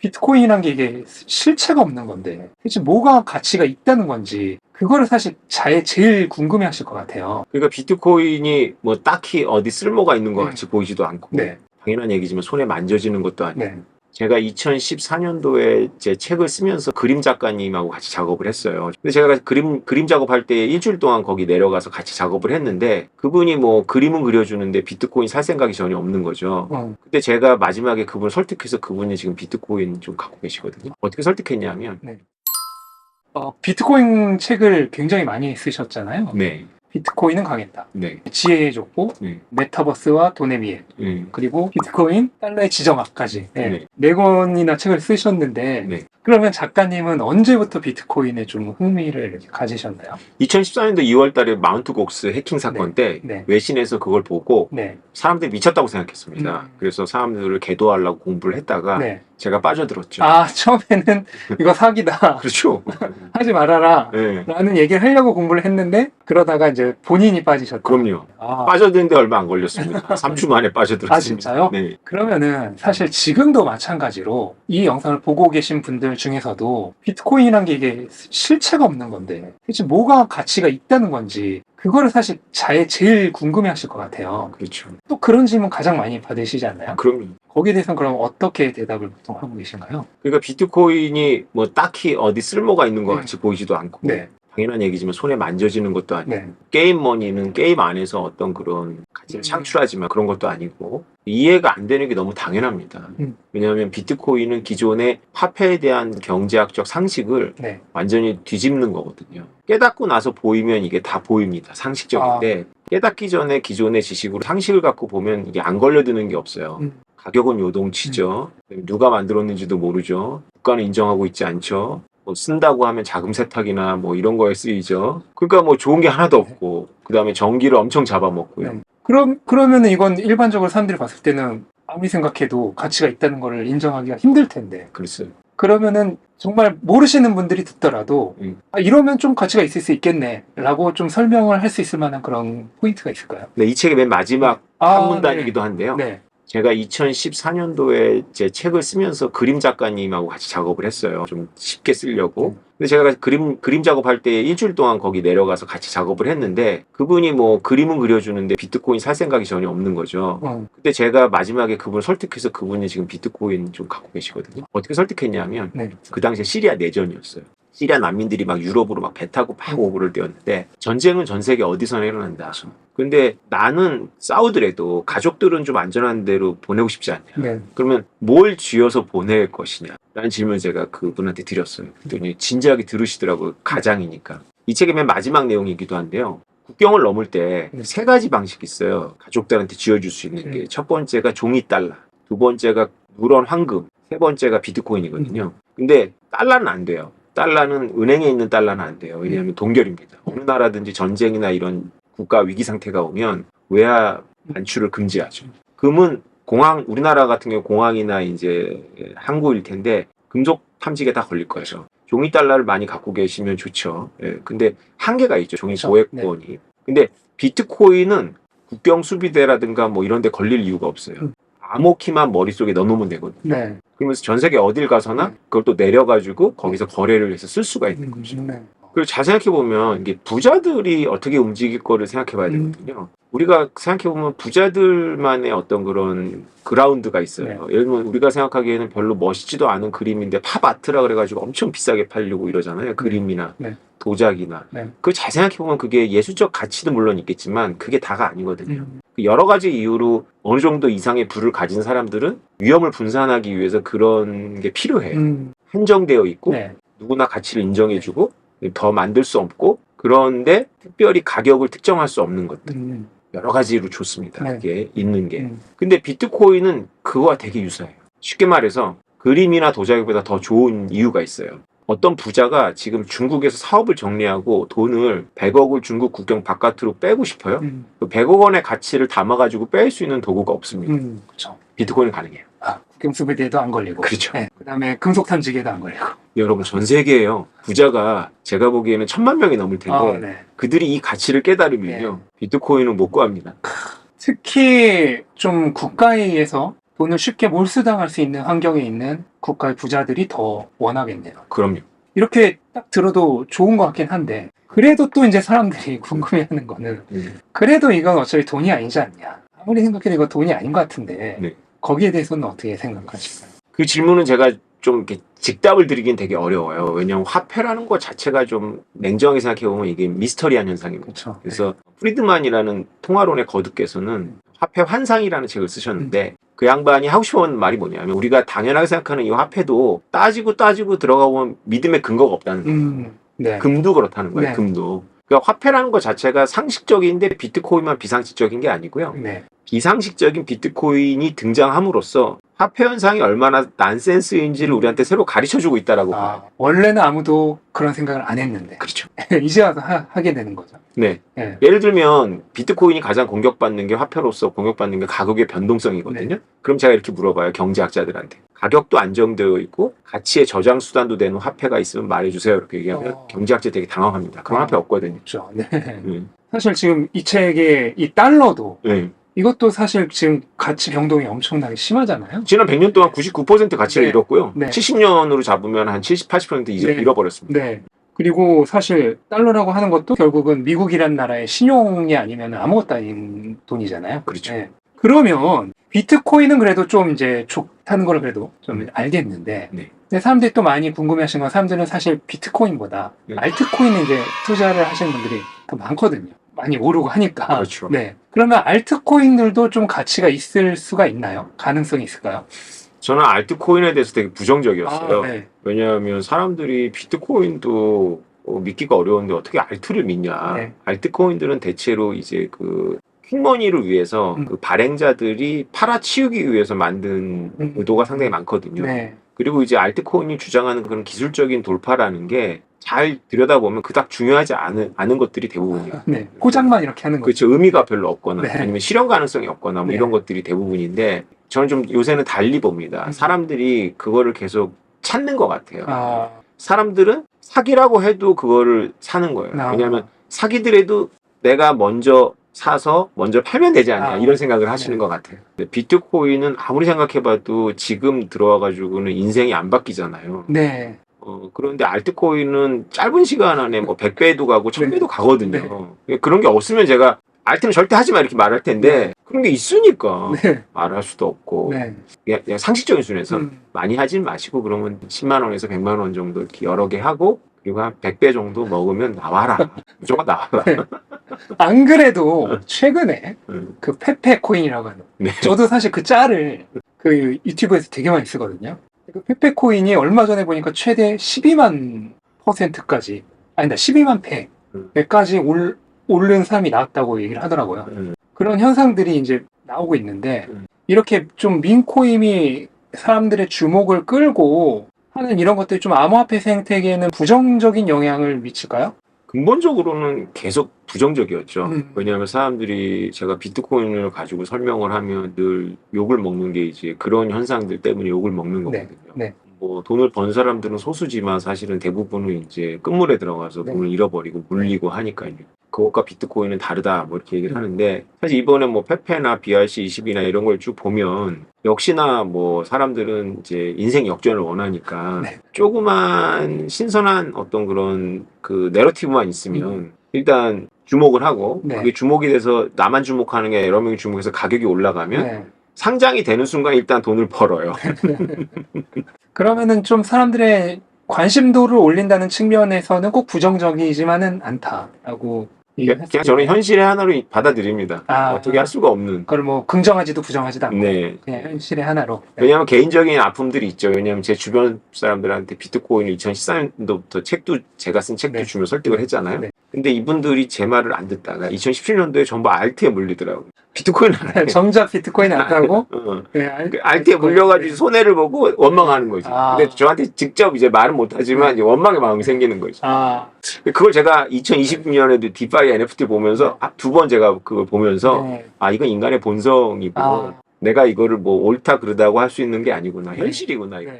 비트코인이란 게 이게 실체가 없는 건데 대체 뭐가 가치가 있다는 건지 그거를 사실 제일 궁금해 하실 것 같아요. 그러니까 비트코인이 뭐 딱히 어디 쓸모가 있는 것 같이 보이지도 않고 네. 당연한 얘기지만 손에 만져지는 것도 아니고 네. 제가 2014년도에 제 책을 쓰면서 그림 작가님하고 같이 작업을 했어요. 근데 제가 그림 작업할 때 일주일 동안 거기 내려가서 같이 작업을 했는데 그분이 뭐 그림은 그려주는데 비트코인 살 생각이 전혀 없는 거죠. 그때 제가 마지막에 그분을 설득해서 그분이 지금 비트코인 좀 갖고 계시거든요. 어떻게 설득했냐면 비트코인 책을 굉장히 많이 쓰셨잖아요. 네. 비트코인은 강했다. 네. 지혜의 족보, 네. 메타버스와 돈의 비애, 그리고 비트코인, 달러의 지정학까지 네 권이나 책을 쓰셨는데 네. 그러면 작가님은 언제부터 비트코인에 좀 흥미를 가지셨나요? 2014년도 2월 달에 마운트 곡스 해킹 사건 때 외신에서 그걸 보고 사람들이 미쳤다고 생각했습니다. 그래서 사람들을 계도하려고 공부를 했다가 제가 빠져들었죠. 아, 처음에는 이거 사기다. 그렇죠. 하지 말아라. 네. 라는 얘기를 하려고 공부를 했는데 그러다가 이제 본인이 빠지셨다. 그럼요. 빠져드는데 얼마 안 걸렸습니다. 3주 만에 빠져들었습니다. 아, 진짜요? 네. 그러면은 사실 지금도 마찬가지로 이 영상을 보고 계신 분들 중에서도 비트코인이란 게 이게 실체가 없는 건데 대체 뭐가 가치가 있다는 건지 그거를 사실 제일 궁금해 하실 것 같아요. 그렇죠. 또 그런 질문 가장 많이 받으시지 않나요? 그럼요. 거기에 대해서는 그럼 어떻게 대답을 보통 하고 계신가요? 그러니까 비트코인이 뭐 딱히 어디 쓸모가 있는 것 같이 보이지도 않고 당연한 얘기지만 손에 만져지는 것도 아니고 게임 머니는 게임 안에서 어떤 그런 가치를 창출하지만 그런 것도 아니고 이해가 안 되는 게 너무 당연합니다. 왜냐하면 비트코인은 기존의 화폐에 대한 경제학적 상식을 완전히 뒤집는 거거든요. 깨닫고 나서 보이면 이게 다 보입니다. 상식적인데 깨닫기 전에 기존의 지식으로 상식을 갖고 보면 이게 안 걸려드는 게 없어요. 가격은 요동치죠. 누가 만들었는지도 모르죠. 국가는 인정하고 있지 않죠. 뭐 쓴다고 하면 자금 세탁이나 뭐 이런 거에 쓰이죠. 그러니까 뭐 좋은 게 하나도 없고 그 다음에 전기를 엄청 잡아먹고요. 그러면은 이건 일반적으로 사람들이 봤을 때는 아무리 생각해도 가치가 있다는 거를 인정하기가 힘들 텐데. 글쎄요. 그러면은 정말 모르시는 분들이 듣더라도 이러면 좀 가치가 있을 수 있겠네 라고 좀 설명을 할 수 있을 만한 그런 포인트가 있을까요? 네, 이 책의 맨 마지막 한 문단이기도 한데요. 제가 2014년도에 제 책을 쓰면서 그림 작가님하고 같이 작업을 했어요. 좀 쉽게 쓰려고. 근데 제가 그림 작업할 때 일주일 동안 거기 내려가서 같이 작업을 했는데 그분이 뭐 그림은 그려주는데 비트코인 살 생각이 전혀 없는 거죠. 그때 제가 마지막에 그분을 설득해서 그분이 지금 비트코인 좀 갖고 계시거든요. 어떻게 설득했냐면 그 당시에 시리아 내전이었어요. 시리아 난민들이 막 유럽으로 막 배 타고 막 오고 그럴 때였는데 전쟁은 전 세계 어디서나 일어난다. 근데 나는 싸우더라도 가족들은 좀 안전한 데로 보내고 싶지 않냐. 그러면 뭘 쥐어서 보낼 것이냐 라는 질문을 제가 그분한테 드렸어요. 그랬더니 진지하게 들으시더라고요. 가장이니까. 이 책의 맨 마지막 내용이기도 한데요. 국경을 넘을 때 세 가지 방식이 있어요. 가족들한테 쥐어줄 수 있는 게. 첫 번째가 종이 달러, 두 번째가 누런 황금, 세 번째가 비트코인이거든요. 근데 달러는 안 돼요. 달러는 은행에 있는 달러는 안 돼요. 왜냐하면 동결입니다. 어느 나라든지 전쟁이나 이런 국가 위기 상태가 오면 외화 반출을 금지하죠. 금은 우리나라 같은 경우 공항이나 이제 항구일 텐데 금속 탐지기에 다 걸릴 거예요. 종이 달러를 많이 갖고 계시면 좋죠. 근데 한계가 있죠. 종이 소액권이. 근데 비트코인은 국경 수비대라든가 뭐 이런 데 걸릴 이유가 없어요. 암호키만 머릿속에 넣어놓으면 되거든요. 그러면서 전 세계 어딜 가서나 그걸 또 내려가지고 거기서 거래를 해서 쓸 수가 있는 거죠. 그리고 잘 생각해보면 이게 부자들이 어떻게 움직일 거를 생각해봐야 되거든요. 우리가 생각해보면 부자들만의 어떤 그런 그라운드가 있어요. 예를 들면 우리가 생각하기에는 별로 멋있지도 않은 그림인데 팝아트라 그래가지고 엄청 비싸게 팔려고 이러잖아요. 그림이나 도자기나. 그걸 잘 생각해보면 그게 예술적 가치도 물론 있겠지만 그게 다가 아니거든요. 여러 가지 이유로 어느 정도 이상의 부를 가진 사람들은 위험을 분산하기 위해서 그런 게 필요해요. 한정되어 있고 누구나 가치를 인정해주고 더 만들 수 없고 그런데 특별히 가격을 특정할 수 없는 것들 여러 가지로 좋습니다. 그게 있는 게. 근데 비트코인은 그거와 되게 유사해요. 쉽게 말해서 그림이나 도자기보다 더 좋은 이유가 있어요. 어떤 부자가 지금 중국에서 사업을 정리하고 돈을 100억을 중국 국경 바깥으로 빼고 싶어요. 그 100억 원의 가치를 담아가지고 뺄 수 있는 도구가 없습니다. 그렇죠. 비트코인은 가능해요. 국경 수비대에도 안 걸리고. 그렇죠. 그다음에 금속 탐지기에도 안 걸리고. 여러분 전 세계에요. 부자가 제가 보기에는 1000만 명이 넘을 텐데 그들이 이 가치를 깨달으면요. 비트코인은 못 구합니다. 특히 좀 국가에 의해서 돈을 쉽게 몰수당할 수 있는 환경에 있는 국가의 부자들이 더 원하겠네요. 그럼요. 이렇게 딱 들어도 좋은 것 같긴 한데 그래도 또 이제 사람들이 궁금해하는 거는 그래도 이건 어차피 돈이 아니지 않냐. 아무리 생각해도 이거 돈이 아닌 것 같은데 네. 거기에 대해서는 어떻게 생각하실까요? 그 질문은 제가 좀 이렇게 직답을 드리긴 되게 어려워요. 왜냐하면 화폐라는 것 자체가 좀 냉정하게 생각해보면 이게 미스터리한 현상입니다. 그렇죠. 그래서 프리드만이라는 통화론의 거두께서는 화폐 환상이라는 책을 쓰셨는데 그 양반이 하고 싶은 말이 뭐냐면 우리가 당연하게 생각하는 이 화폐도 따지고 들어가 보면 믿음의 근거가 없다는 거예요. 네. 금도 그렇다는 거예요. 네. 금도. 그러니까 화폐라는 것 자체가 상식적인데 비트코인만 비상식적인 게 아니고요. 네. 비상식적인 비트코인이 등장함으로써 화폐 현상이 얼마나 난센스인지를 우리한테 새로 가르쳐주고 있다라고 봐요. 원래는 아무도 그런 생각을 안 했는데 그렇죠. 이제 와서 하게 되는 거죠. 네. 네. 예를 들면 비트코인이 가장 공격받는 게 화폐로서 공격받는 게 가격의 변동성이거든요. 네. 그럼 제가 이렇게 물어봐요. 경제학자들한테. 가격도 안정되어 있고 가치의 저장 수단도 되는 화폐가 있으면 말해주세요. 이렇게 얘기하면 경제학자 되게 당황합니다. 그런 화폐 없거든요. 그렇죠. 네. 사실 지금 이 책의 이 달러도 네. 이것도 사실 지금 가치 변동이 엄청나게 심하잖아요. 지난 100년 동안 99% 가치를 네. 잃었고요. 네. 70년으로 잡으면 한 70, 80% 네. 잃어버렸습니다. 네. 그리고 사실 달러라고 하는 것도 결국은 미국이란 나라의 신용이 아니면 아무것도 아닌 돈이잖아요. 그렇죠. 네. 그러면 비트코인은 그래도 좀 이제 좋다는 걸 그래도 좀 알겠는데 네. 근데 사람들이 또 많이 궁금해하시는 건 사람들은 사실 비트코인보다 네. 알트코인에 이제 투자를 하시는 분들이 더 많거든요. 많이 오르고 하니까. 그렇죠. 네. 그러면 알트코인들도 좀 가치가 있을 수가 있나요? 가능성이 있을까요? 저는 알트코인에 대해서 되게 부정적이었어요. 네. 왜냐하면 사람들이 비트코인도 믿기가 어려운데 어떻게 알트를 믿냐. 네. 알트코인들은 대체로 이제 그 퀵머니를 위해서 그 발행자들이 팔아치우기 위해서 만든 의도가 상당히 많거든요. 네. 그리고 이제 알트코인이 주장하는 그런 기술적인 돌파라는 게 잘 들여다보면 그닥 중요하지 않은 것들이 대부분이에요. 네. 포장만 이렇게 하는 거죠. 그렇죠. 의미가 별로 없거나 네. 아니면 실현 가능성이 없거나 뭐 네. 이런 것들이 대부분인데 저는 좀 요새는 달리 봅니다. 사람들이 그거를 계속 찾는 것 같아요. 사람들은 사기라고 해도 그거를 사는 거예요. 왜냐하면 사기들에도 내가 먼저 사서 먼저 팔면 되지 않냐 이런 생각을 하시는 것 같아요. 근데 비트코인은 아무리 생각해봐도 지금 들어와가지고는 인생이 안 바뀌잖아요. 네. 그런데 알트코인은 짧은 시간 안에 뭐 100배도 가고 1000배도 가거든요. 그런 게 없으면 제가 알트는 절대 하지 마 이렇게 말할 텐데 그런 게 있으니까 말할 수도 없고 그냥 상식적인 수준에서 많이 하진 마시고 그러면 10만 원에서 100만 원 정도 이렇게 여러 개 하고 그리고 한 100배 정도 먹으면 나와라. 무조건 나와라. 안 그래도 최근에 그 페페코인이라고 하는 저도 사실 그 짤을 그 유튜브에서 되게 많이 쓰거든요. 그 페페코인이 얼마 전에 보니까 최대 12만 %까지 아니다 12만 배까지 오른 사람이 나왔다고 얘기를 하더라고요. 그런 현상들이 이제 나오고 있는데 이렇게 좀 민코인이 사람들의 주목을 끌고 하는 이런 것들이 좀 암호화폐 생태계에는 부정적인 영향을 미칠까요? 근본적으로는 계속 부정적이었죠. 왜냐하면 사람들이 제가 비트코인을 가지고 설명을 하면 늘 욕을 먹는 게 이제 그런 현상들 때문에 욕을 먹는 거거든요. 네. 뭐 돈을 번 사람들은 소수지만 사실은 대부분은 이제 끝물에 들어가서 돈을 잃어버리고 물리고 하니까요. 그것과 비트코인은 다르다 뭐 이렇게 얘기를 하는데 사실 이번에 뭐 페페나 BRC20이나 이런 걸 쭉 보면 역시나 뭐 사람들은 이제 인생 역전을 원하니까 조그만 신선한 어떤 그런 그 내러티브만 있으면 일단 주목을 하고 그게 주목이 돼서 나만 주목하는 게 여러 명이 주목해서 가격이 올라가면 상장이 되는 순간 일단 돈을 벌어요. 그러면은 좀 사람들의 관심도를 올린다는 측면에서는 꼭 부정적이지만은 않다라고 그냥 저는 현실의 하나로 받아들입니다. 어떻게 할 수가 없는. 그걸 뭐 긍정하지도 부정하지도 않고 네. 그냥 현실의 하나로. 왜냐하면 개인적인 아픔들이 있죠. 왜냐하면 제 주변 사람들한테 비트코인을 2014년도부터 제가 쓴 책도 주면 설득을 했잖아요. 근데 이분들이 제 말을 안 듣다가 2017년도에 전부 알트에 물리더라고요. 비트코인 안 해. 정작 비트코인 안 타고 알트에 물려가지고 손해를 보고 원망하는 거지. 근데 저한테 직접 이제 말은 못하지만 이제 원망의 마음이 생기는 거죠. 그걸 제가 2020년에도 디파이 NFT 보면서 두 번 제가 그걸 보면서 이건 인간의 본성이고 내가 이거를 뭐 옳다 그르다고 할 수 있는 게 아니구나. 현실이구나. 이거.